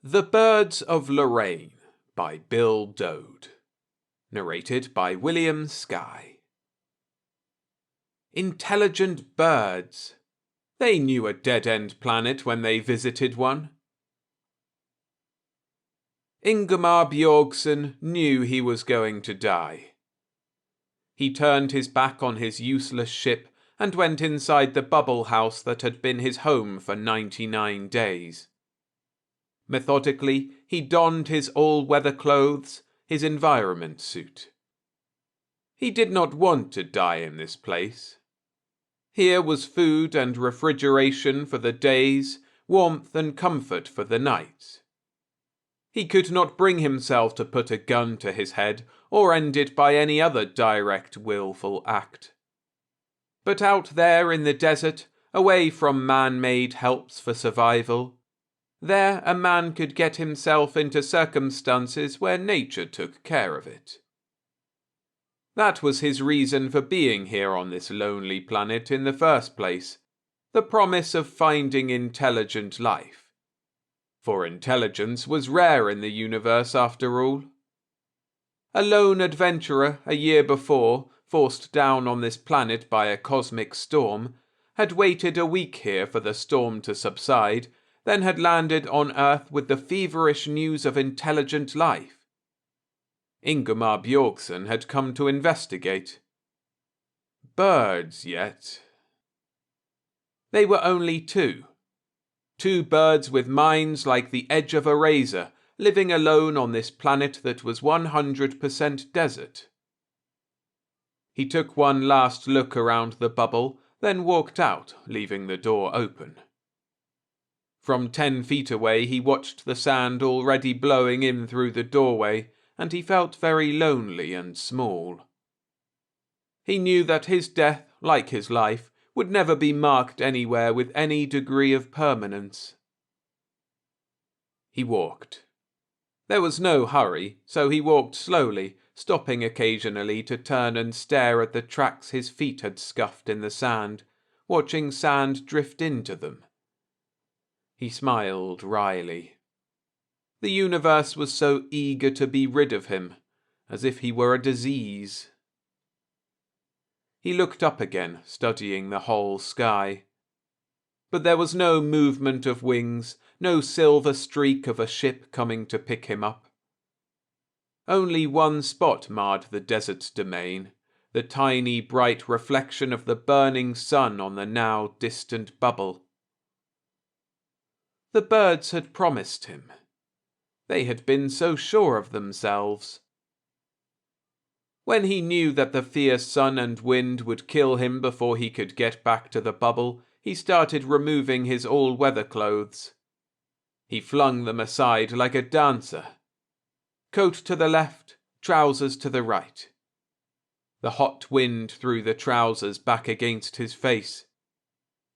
The Birds of Lorrane by Bill Doede. Narrated by William Skye. Intelligent birds. They knew a dead-end planet when they visited one. Ingmar Bjorgsen knew he was going to die. He turned his back on his useless ship and went inside the bubble house that had been his home for 99 days. Methodically, he donned his all-weather clothes, his environment suit. He did not want to die in this place. Here was food and refrigeration for the days, warmth and comfort for the nights. He could not bring himself to put a gun to his head or end it by any other direct, willful act. But out there in the desert, away from man-made helps for survival, there a man could get himself into circumstances where nature took care of it. That was his reason for being here on this lonely planet in the first place, the promise of finding intelligent life. For intelligence was rare in the universe after all. A lone adventurer a year before, forced down on this planet by a cosmic storm, had waited a week here for the storm to subside, then had landed on Earth with the feverish news of intelligent life. Ingmar Bjorgsen had come to investigate. Birds yet. They were only two. Two birds with minds like the edge of a razor, living alone on this planet that was 100% desert. He took one last look around the bubble, then walked out, leaving the door open. From 10 feet away he watched the sand already blowing in through the doorway, and he felt very lonely and small. He knew that his death, like his life, would never be marked anywhere with any degree of permanence. He walked. There was no hurry, so he walked slowly, stopping occasionally to turn and stare at the tracks his feet had scuffed in the sand, watching sand drift into them. He smiled wryly. The universe was so eager to be rid of him, as if he were a disease. He looked up again, studying the whole sky. But there was no movement of wings, no silver streak of a ship coming to pick him up. Only one spot marred the desert's domain, the tiny bright reflection of the burning sun on the now distant bubble. The birds had promised him. They had been so sure of themselves. When he knew that the fierce sun and wind would kill him before he could get back to the bubble, he started removing his all-weather clothes. He flung them aside like a dancer. Coat to the left, trousers to the right. The hot wind threw the trousers back against his face.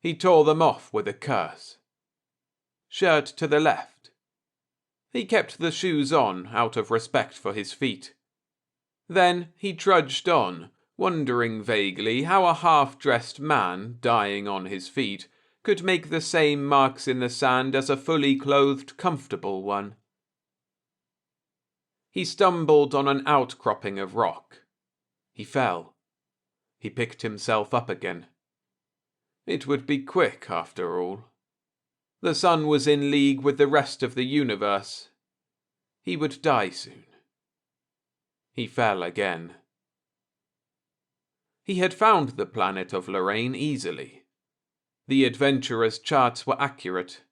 He tore them off with a curse. Shirt to the left. He kept the shoes on out of respect for his feet. Then he trudged on, wondering vaguely how a half-dressed man, dying on his feet, could make the same marks in the sand as a fully clothed, comfortable one. He stumbled on an outcropping of rock. He fell. He picked himself up again. It would be quick, after all. The sun was in league with the rest of the universe. He would die soon. He fell again. He had found the planet of Lorrane easily. The adventurer's charts were accurate.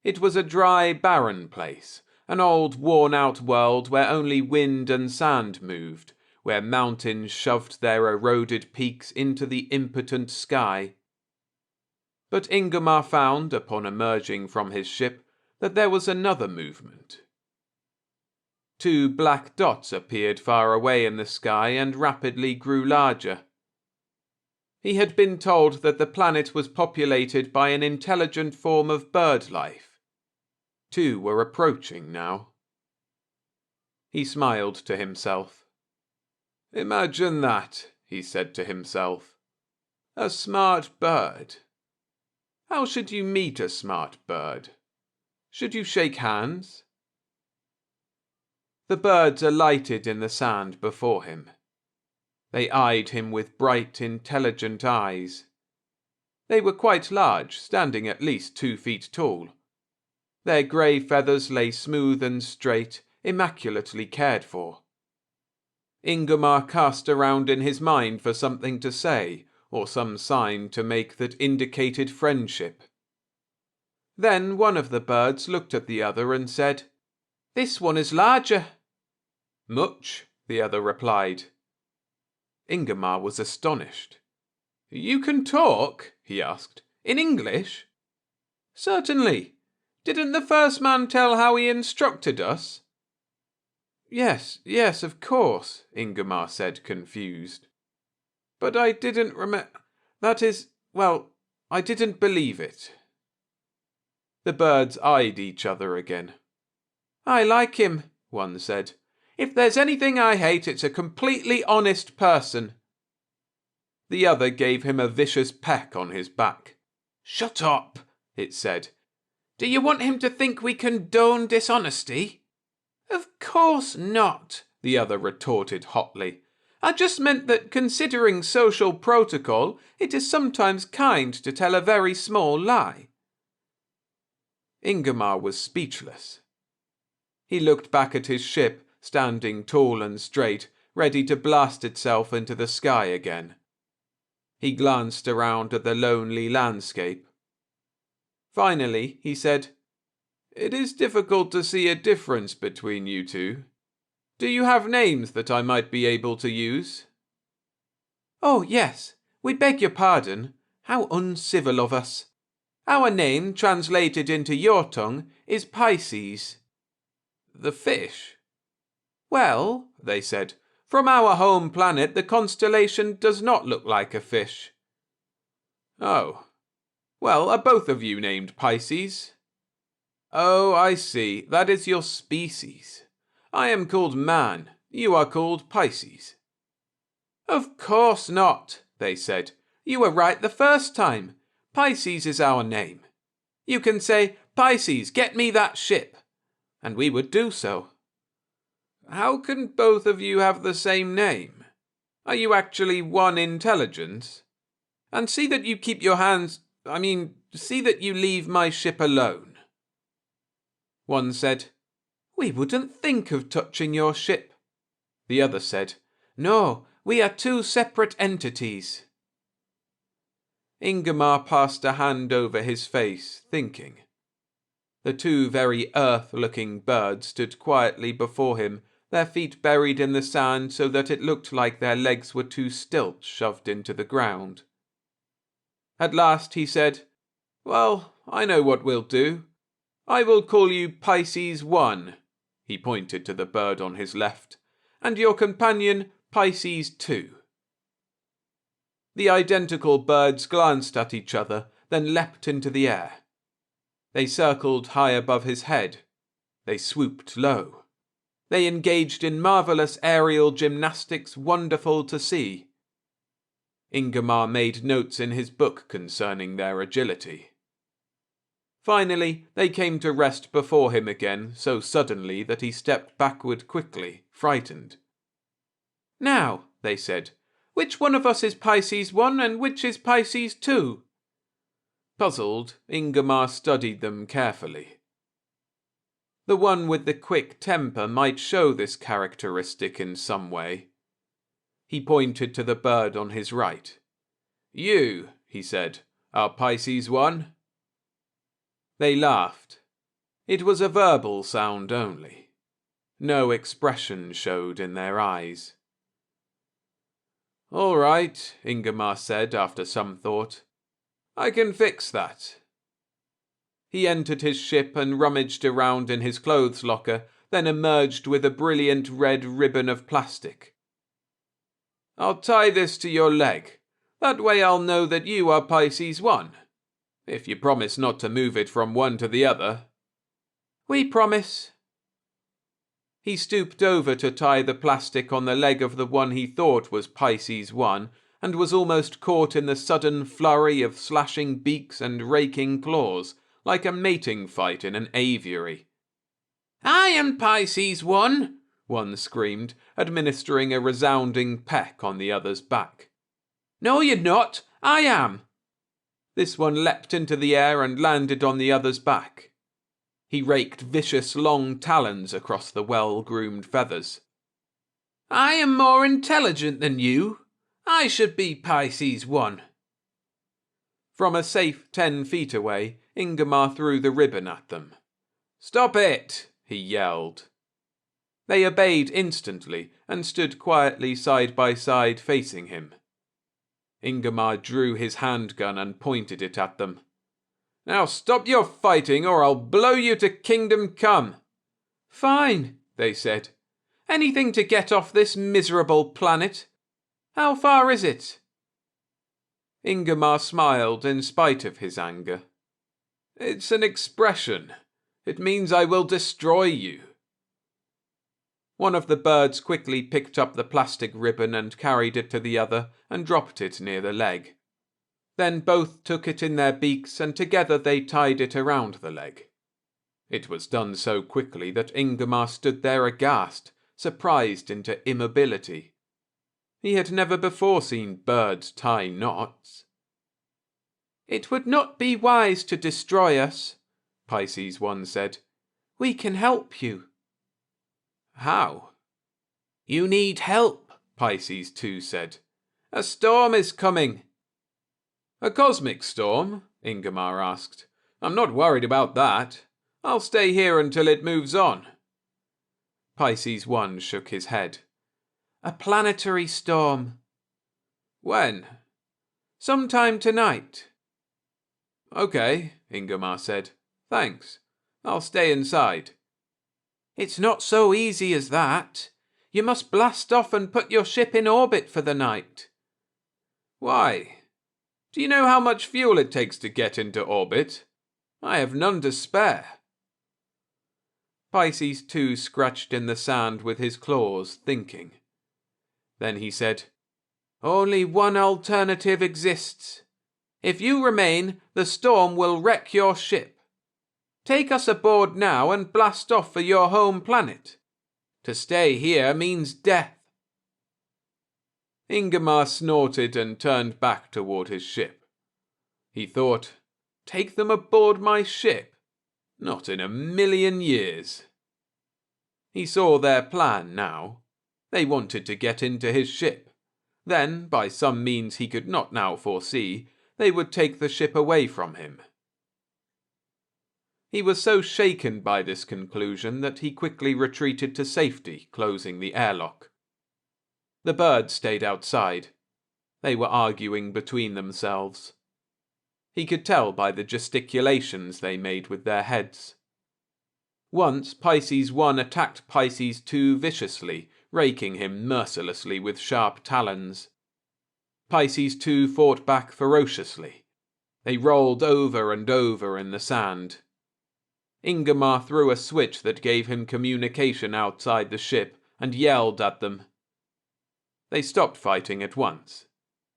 It was a dry, barren place, an old, worn-out world where only wind and sand moved, where mountains shoved their eroded peaks into the impotent sky. But Ingmar found, upon emerging from his ship, that there was another movement. 2 black dots appeared far away in the sky and rapidly grew larger. He had been told that the planet was populated by an intelligent form of bird life. 2 were approaching now. He smiled to himself. "Imagine that," he said to himself. "A smart bird. How should you meet a smart bird? Should you shake hands?" The birds alighted in the sand before him. They eyed him with bright, intelligent eyes. They were quite large, standing at least 2 feet tall. Their grey feathers lay smooth and straight, immaculately cared for. Ingomar cast around in his mind for something to say, or some sign to make that indicated friendship. Then one of the birds looked at the other and said, "This one is larger." "Much," the other replied. Ingomar was astonished. "You can talk?" he asked. "In English?" "Certainly. Didn't the first man tell how he instructed us?" Yes, of course," Ingomar said, confused. "But I didn't that is, well, I didn't believe it." The birds eyed each other again. "I like him," one said. "If there's anything I hate, it's a completely honest person." The other gave him a vicious peck on his back. "Shut up," it said. "Do you want him to think we condone dishonesty?" "Of course not," the other retorted hotly. "I just meant that, considering social protocol, it is sometimes kind to tell a very small lie." Ingomar was speechless. He looked back at his ship, standing tall and straight, ready to blast itself into the sky again. He glanced around at the lonely landscape. Finally, he said, "It is difficult to see a difference between you two. Do you have names that I might be able to use?" "Oh, yes. We beg your pardon. How uncivil of us. Our name, translated into your tongue, is Pisces." "The fish?" "Well," they said, "from our home planet the constellation does not look like a fish." "Oh. Well, are both of you named Pisces?" "Oh, I see. That is your species. I am called Man. You are called Pisces." "Of course not," they said. "You were right the first time. Pisces is our name. You can say, 'Pisces, get me that ship,' and we would do so." "How can both of you have the same name? Are you actually one intelligence? And see that you keep your hands... see that you leave my ship alone." One said, "We wouldn't think of touching your ship." The other said, "No, we are 2 separate entities." Ingomar passed a hand over his face, thinking. The 2 very earth-looking birds stood quietly before him, their feet buried in the sand so that it looked like their legs were 2 stilts shoved into the ground. At last he said, "Well, I know what we'll do. I will call you Pisces 1, he pointed to the bird on his left, "and your companion Pisces 2. The identical birds glanced at each other, then leapt into the air. They circled high above his head. They swooped low. They engaged in marvelous aerial gymnastics wonderful to see. Ingomar made notes in his book concerning their agility. Finally, they came to rest before him again so suddenly that he stepped backward quickly, frightened. "Now," they said, "which one of us is Pisces 1 and which is Pisces 2? Puzzled, Ingomar studied them carefully. The one with the quick temper might show this characteristic in some way. He pointed to the bird on his right. "You," he said, "are Pisces 1? They laughed. It was a verbal sound only. No expression showed in their eyes. "All right," Ingomar said after some thought. "I can fix that." He entered his ship and rummaged around in his clothes locker, then emerged with a brilliant red ribbon of plastic. "I'll tie this to your leg. That way I'll know that you are Pisces 1. If you promise not to move it from one to the other." "We promise." He stooped over to tie the plastic on the leg of the one he thought was Pisces 1, and was almost caught in the sudden flurry of slashing beaks and raking claws, like a mating fight in an aviary. "I am Pisces 1," one screamed, administering a resounding peck on the other's back. "No, you're not. I am." This one leapt into the air and landed on the other's back. He raked vicious long talons across the well-groomed feathers. "I am more intelligent than you. I should be Pisces 1. From a safe 10 feet away, Ingmar threw the ribbon at them. "Stop it!" he yelled. They obeyed instantly and stood quietly side by side facing him. Ingmar drew his handgun and pointed it at them. "Now stop your fighting or I'll blow you to Kingdom Come." "Fine," they said. "Anything to get off this miserable planet. How far is it?" Ingmar smiled in spite of his anger. "It's an expression. It means I will destroy you." One of the birds quickly picked up the plastic ribbon and carried it to the other and dropped it near the leg. Then both took it in their beaks and together they tied it around the leg. It was done so quickly that Ingmar stood there aghast, surprised into immobility. He had never before seen birds tie knots. "It would not be wise to destroy us," Pisces 1 said. "We can help you." "How?" "You need help," Pisces 2 said. "A storm is coming." "A cosmic storm?" Ingmar asked. "I'm not worried about that. I'll stay here until it moves on." Pisces 1 shook his head. "A planetary storm." "When?" "Sometime tonight." "Okay," Ingmar said. "Thanks. I'll stay inside." "It's not so easy as that. You must blast off and put your ship in orbit for the night." "Why? Do you know how much fuel it takes to get into orbit? I have none to spare." Pisces 2 scratched in the sand with his claws, thinking. Then he said, "Only one alternative exists. If you remain, the storm will wreck your ship. Take us aboard now and blast off for your home planet. To stay here means death." Ingmar snorted and turned back toward his ship. He thought, "Take them aboard my ship? Not in a million years." He saw their plan now. They wanted to get into his ship. Then, by some means he could not now foresee, they would take the ship away from him. He was so shaken by this conclusion that he quickly retreated to safety, closing the airlock. The birds stayed outside. They were arguing between themselves. He could tell by the gesticulations they made with their heads. Once Pisces 1 attacked Pisces 2 viciously, raking him mercilessly with sharp talons. Pisces 2 fought back ferociously. They rolled over and over in the sand. Ingmar threw a switch that gave him communication outside the ship and yelled at them. They stopped fighting at once.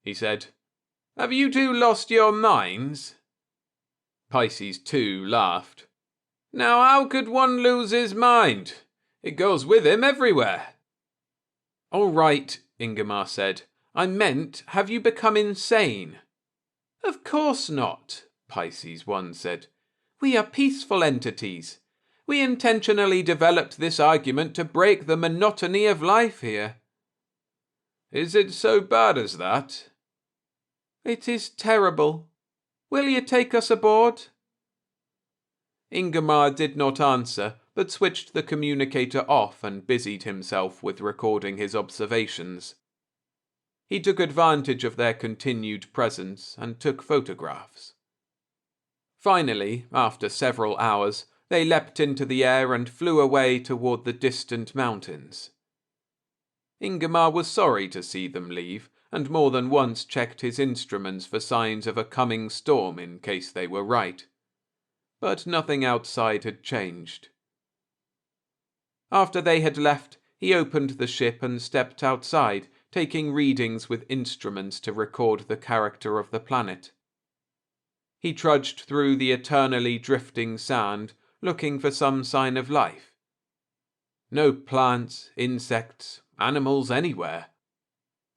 He said, "Have you two lost your minds?" Pisces 2 laughed. "Now how could one lose his mind? It goes with him everywhere." "All right," Ingmar said. "I meant, have you become insane?" "Of course not," Pisces 1 said. "We are peaceful entities. We intentionally developed this argument to break the monotony of life here." "Is it so bad as that?" "It is terrible. Will you take us aboard?" Ingmar did not answer, but switched the communicator off and busied himself with recording his observations. He took advantage of their continued presence and took photographs. Finally, after several hours, they leapt into the air and flew away toward the distant mountains. Ingmar was sorry to see them leave, and more than once checked his instruments for signs of a coming storm in case they were right. But nothing outside had changed. After they had left, he opened the ship and stepped outside, taking readings with instruments to record the character of the planet. He trudged through the eternally drifting sand, looking for some sign of life. No plants, insects, animals anywhere.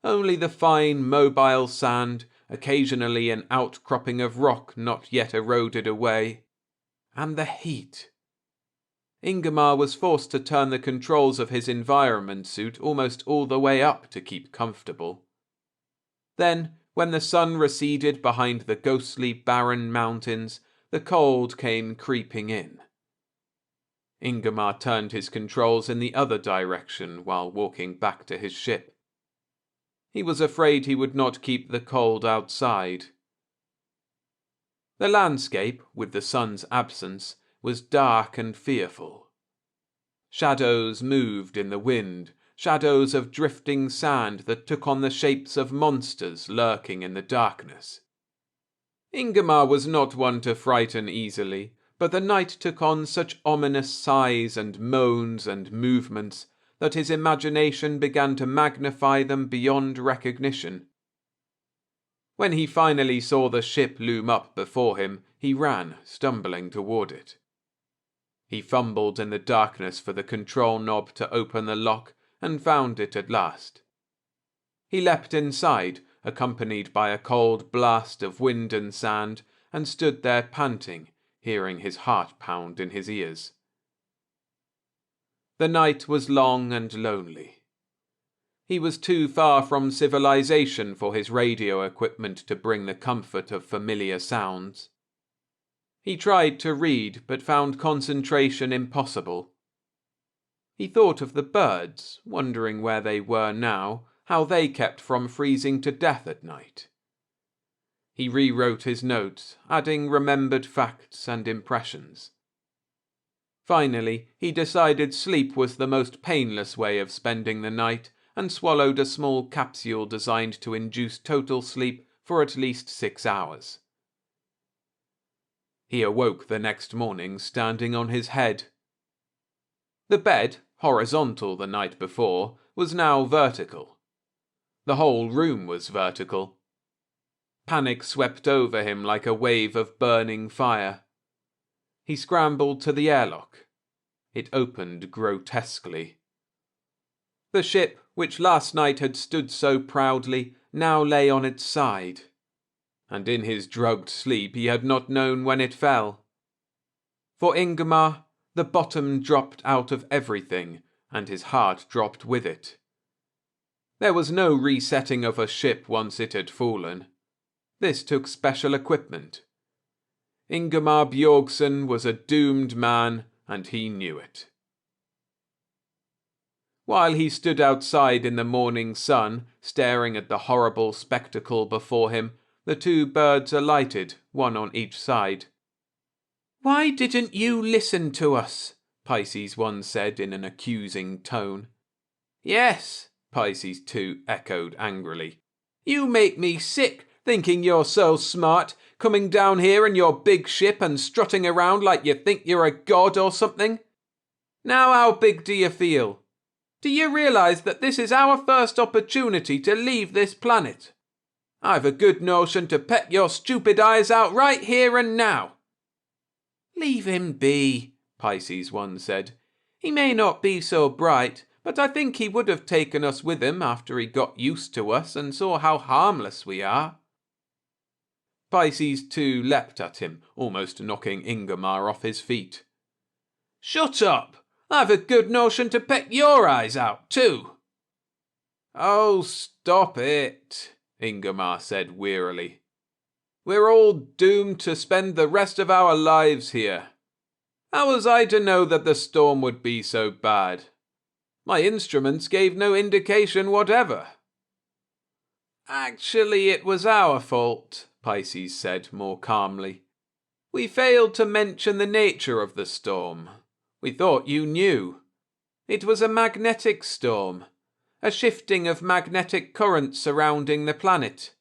Only the fine, mobile sand, occasionally an outcropping of rock not yet eroded away. And the heat. Ingmar was forced to turn the controls of his environment suit almost all the way up to keep comfortable. Then, when the sun receded behind the ghostly barren mountains, the cold came creeping in. Ingmar turned his controls in the other direction while walking back to his ship. He was afraid he would not keep the cold outside. The landscape, with the sun's absence, was dark and fearful. Shadows moved in the wind, shadows of drifting sand that took on the shapes of monsters lurking in the darkness. Ingmar was not one to frighten easily, but the night took on such ominous sighs and moans and movements that his imagination began to magnify them beyond recognition. When he finally saw the ship loom up before him, he ran, stumbling toward it. He fumbled in the darkness for the control knob to open the lock and found it at last. He leapt inside, accompanied by a cold blast of wind and sand, and stood there panting, hearing his heart pound in his ears. The night was long and lonely. He was too far from civilization for his radio equipment to bring the comfort of familiar sounds. He tried to read, but found concentration impossible. He thought of the birds, wondering where they were now, how they kept from freezing to death at night. He rewrote his notes, adding remembered facts and impressions. Finally, he decided sleep was the most painless way of spending the night, and swallowed a small capsule designed to induce total sleep for at least 6 hours. He awoke the next morning standing on his head. The bed, horizontal the night before, was now vertical. The whole room was vertical. Panic swept over him like a wave of burning fire. He scrambled to the airlock. It opened grotesquely. The ship, which last night had stood so proudly, now lay on its side. And in his drugged sleep he had not known when it fell. For Ingmar, the bottom dropped out of everything, and his heart dropped with it. There was no resetting of a ship once it had fallen. This took special equipment. Ingmar Bjorgsen was a doomed man, and he knew it. While he stood outside in the morning sun, staring at the horrible spectacle before him, the 2 birds alighted, one on each side. "Why didn't you listen to us?" Pisces 1 said in an accusing tone. "Yes," Pisces 2 echoed angrily. "You make me sick, thinking you're so smart, coming down here in your big ship and strutting around like you think you're a god or something. Now how big do you feel? Do you realize that this is our first opportunity to leave this planet? I've a good notion to pet your stupid eyes out right here and now." "Leave him be," Pisces 1 said. "He may not be so bright, but I think he would have taken us with him after he got used to us and saw how harmless we are." Pisces 2 leapt at him, almost knocking Ingmar off his feet. "Shut up! I've a good notion to peck your eyes out, too." "Oh, stop it," Ingmar said wearily. "We're all doomed to spend the rest of our lives here. How was I to know that the storm would be so bad? My instruments gave no indication whatever." "Actually, it was our fault," Pisces said more calmly. "We failed to mention the nature of the storm. We thought you knew. It was a magnetic storm, a shifting of magnetic currents surrounding the planet.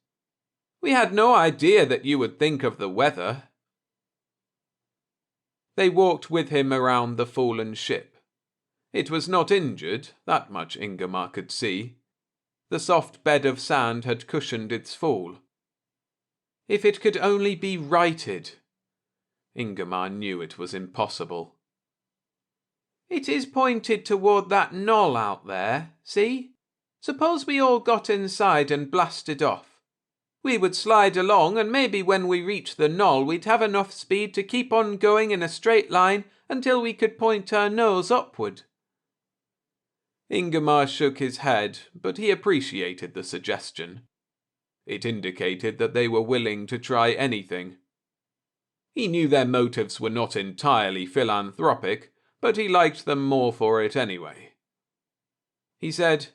We had no idea that you would think of the weather." They walked with him around the fallen ship. It was not injured, that much Ingmar could see. The soft bed of sand had cushioned its fall. If it could only be righted. Ingomar knew it was impossible. It is pointed toward that knoll out there, see? Suppose we all got inside and blasted off. We would slide along, and maybe when we reach the knoll we'd have enough speed to keep on going in a straight line until we could point our nose upward. Ingomar shook his head, but he appreciated the suggestion. It indicated that they were willing to try anything. He knew their motives were not entirely philanthropic, but he liked them more for it anyway. He said,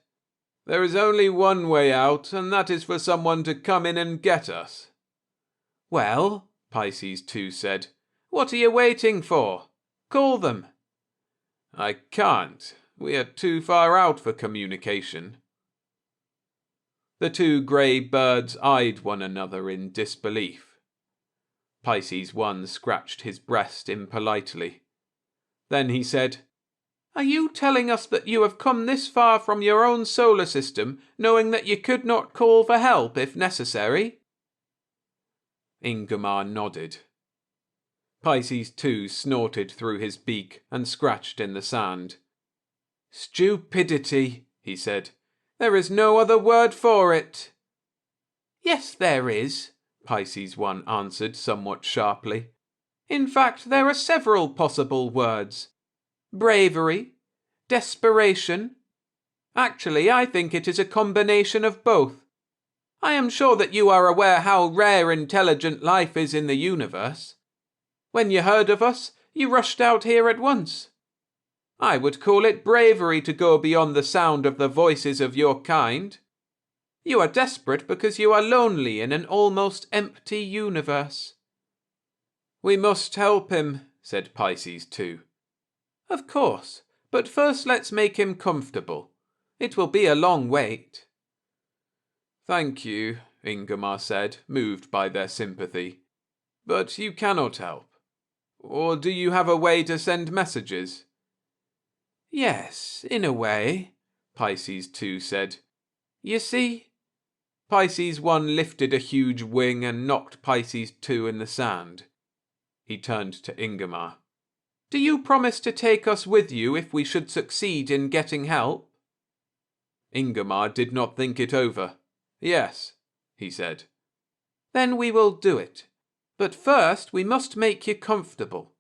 "There is only one way out, and that is for someone to come in and get us." "Well," Pisces 2 said, "what are you waiting for? Call them." "I can't. We are too far out for communication." The two grey birds eyed one another in disbelief. Pisces 1 scratched his breast impolitely. Then he said, "Are you telling us that you have come this far from your own solar system, knowing that you could not call for help if necessary?" Ingomar nodded. Pisces 2 snorted through his beak and scratched in the sand. "Stupidity," he said. "There is no other word for it." "Yes, there is," Pisces 1 answered somewhat sharply. "In fact, there are several possible words. Bravery, desperation. Actually, I think it is a combination of both. I am sure that you are aware how rare intelligent life is in the universe. When you heard of us, you rushed out here at once. I would call it bravery to go beyond the sound of the voices of your kind. You are desperate because you are lonely in an almost empty universe." "We must help him," said Pisces 2. "Of course, but first let's make him comfortable. It will be a long wait." "Thank you," Ingomar said, moved by their sympathy. "But you cannot help. Or do you have a way to send messages?" "Yes, in a way," Pisces 2 said. "You see?" Pisces 1 lifted a huge wing and knocked Pisces 2 in the sand. He turned to Ingomar. "Do you promise to take us with you if we should succeed in getting help?" Ingomar did not think it over. "Yes," he said. "Then we will do it. But first we must make you comfortable.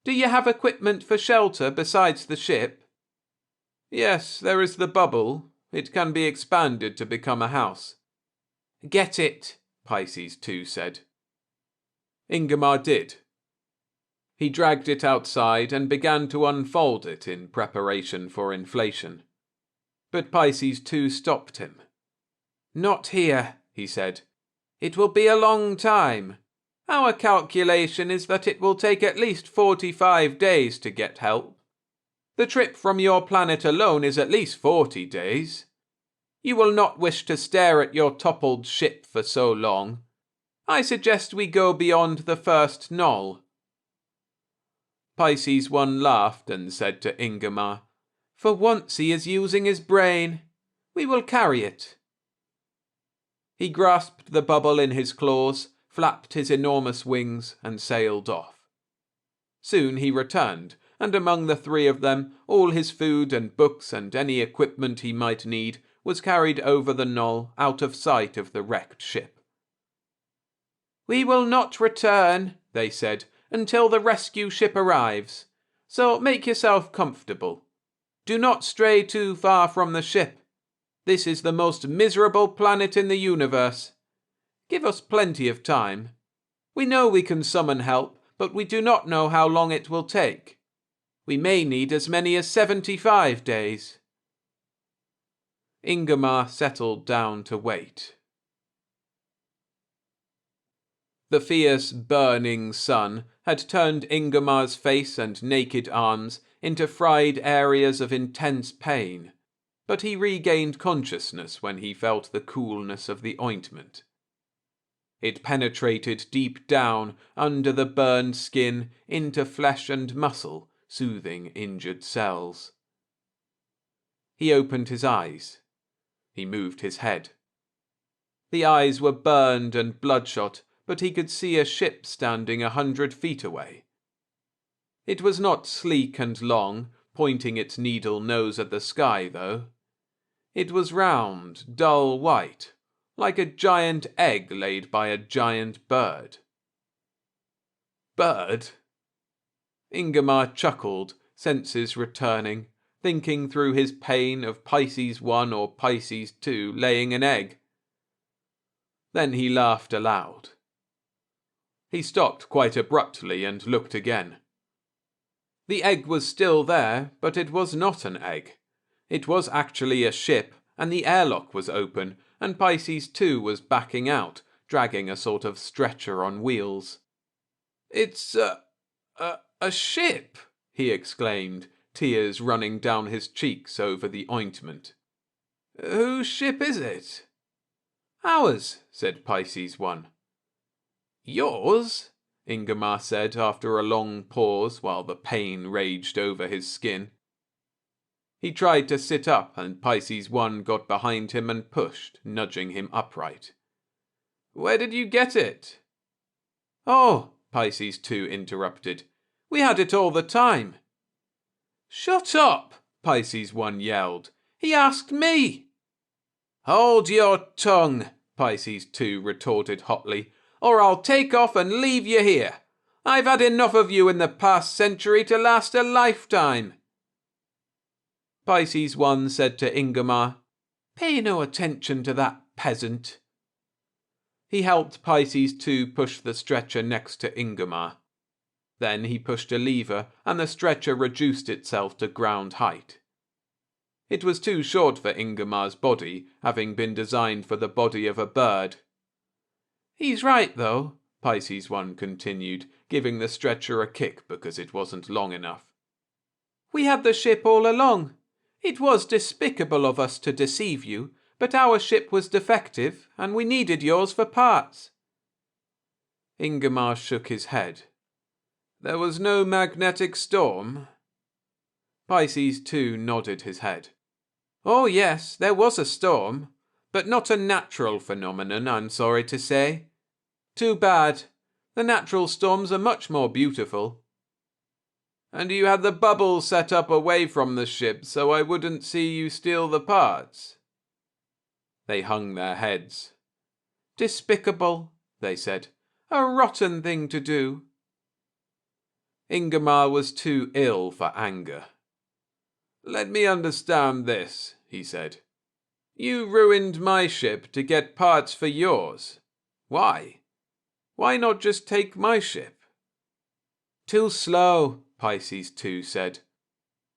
Do you have equipment for shelter besides the ship?" "Yes, there is the bubble. It can be expanded to become a house." "Get it," Pisces 2 said. Ingomar did. He dragged it outside and began to unfold it in preparation for inflation. But Pisces 2 stopped him. "Not here," he said. "It will be a long time. Our calculation is that it will take at least 45 days to get help. The trip from your planet alone is at least 40 days. You will not wish to stare at your toppled ship for so long. I suggest we go beyond the first knoll." Pisces 1 laughed and said to Ingomar, "For once he is using his brain. We will carry it." He grasped the bubble in his claws, flapped his enormous wings, and sailed off. Soon he returned, and among the three of them, all his food and books and any equipment he might need was carried over the knoll out of sight of the wrecked ship. "We will not return," they said, "until the rescue ship arrives. So make yourself comfortable. Do not stray too far from the ship. This is the most miserable planet in the universe. Give us plenty of time. We know we can summon help, but we do not know how long it will take. We may need as many as 75 days. Ingomar settled down to wait. The fierce, burning sun had turned Ingomar's face and naked arms into fried areas of intense pain, but he regained consciousness when he felt the coolness of the ointment. It penetrated deep down under the burned skin into flesh and muscle, soothing injured cells. He opened his eyes. He moved his head. The eyes were burned and bloodshot, but he could see a ship standing 100 feet away. It was not sleek and long, pointing its needle nose at the sky, though. It was round, dull white, like a giant egg laid by a giant bird. Bird? Ingmar chuckled, senses returning, thinking through his pain of Pisces 1 or Pisces 2 laying an egg. Then he laughed aloud. He stopped quite abruptly and looked again. The egg was still there, but it was not an egg. It was actually a ship, and the airlock was open, and Pisces 2 was backing out, dragging a sort of stretcher on wheels. "It's a ship!" he exclaimed, tears running down his cheeks over the ointment. "Whose ship is it?" "Ours," said Pisces 1. "Yours?" Ingmar said after a long pause while the pain raged over his skin. He tried to sit up, and Pisces 1 got behind him and pushed, nudging him upright. "Where did you get it?" "Oh," Pisces 2 interrupted. "We had it all the time." "Shut up!" Pisces 1 yelled. "He asked me." "Hold your tongue," Pisces 2 retorted hotly, "or I'll take off and leave you here. I've had enough of you in the past century to last a lifetime." Pisces 1 said to Ingmar, "Pay no attention to that peasant." He helped Pisces 2 push the stretcher next to Ingmar. Then he pushed a lever, and the stretcher reduced itself to ground height. It was too short for Ingmar's body, having been designed for the body of a bird. "He's right, though," Pisces 1 continued, giving the stretcher a kick because it wasn't long enough. "We had the ship all along. It was despicable of us to deceive you, but our ship was defective, and we needed yours for parts." Ingmar shook his head. "There was no magnetic storm?" Pisces 2 nodded his head. "Oh yes, there was a storm, but not a natural phenomenon, I'm sorry to say. Too bad. The natural storms are much more beautiful." "And you had the bubble set up away from the ship so I wouldn't see you steal the parts?" They hung their heads. "Despicable," they said. "A rotten thing to do." Ingmar was too ill for anger. "Let me understand this," he said. "You ruined my ship to get parts for yours. Why? Why not just take my ship?" "Too slow," Pisces 2 said.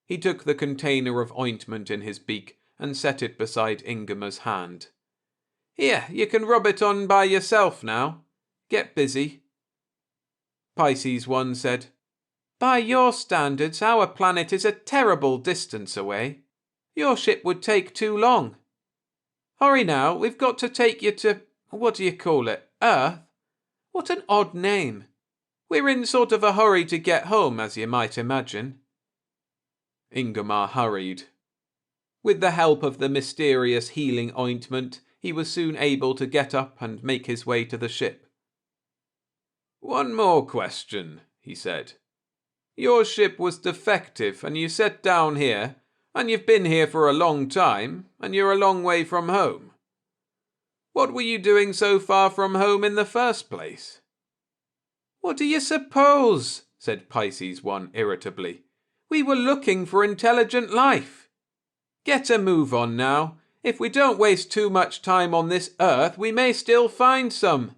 He took the container of ointment in his beak and set it beside Ingmar's hand. "Here, you can rub it on by yourself now. Get busy." Pisces 1 said, "By your standards, our planet is a terrible distance away. Your ship would take too long. Hurry now, we've got to take you to, what do you call it, Earth? What an odd name. We're in sort of a hurry to get home, as you might imagine." Ingmar hurried. With the help of the mysterious healing ointment, he was soon able to get up and make his way to the ship. "One more question," he said. "Your ship was defective and you set down here, and you've been here for a long time, and you're a long way from home. What were you doing so far from home in the first place?" "What do you suppose?" said Pisces 1 irritably. "We were looking for intelligent life. Get a move on now. If we don't waste too much time on this Earth, we may still find some."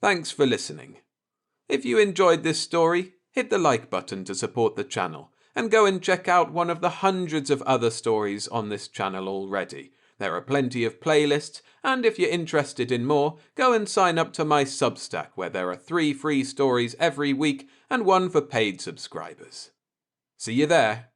Thanks for listening. If you enjoyed this story, hit the like button to support the channel, and go and check out one of the hundreds of other stories on this channel already. There are plenty of playlists, and if you're interested in more, go and sign up to my Substack, where there are 3 free stories every week and 1 for paid subscribers. See you there.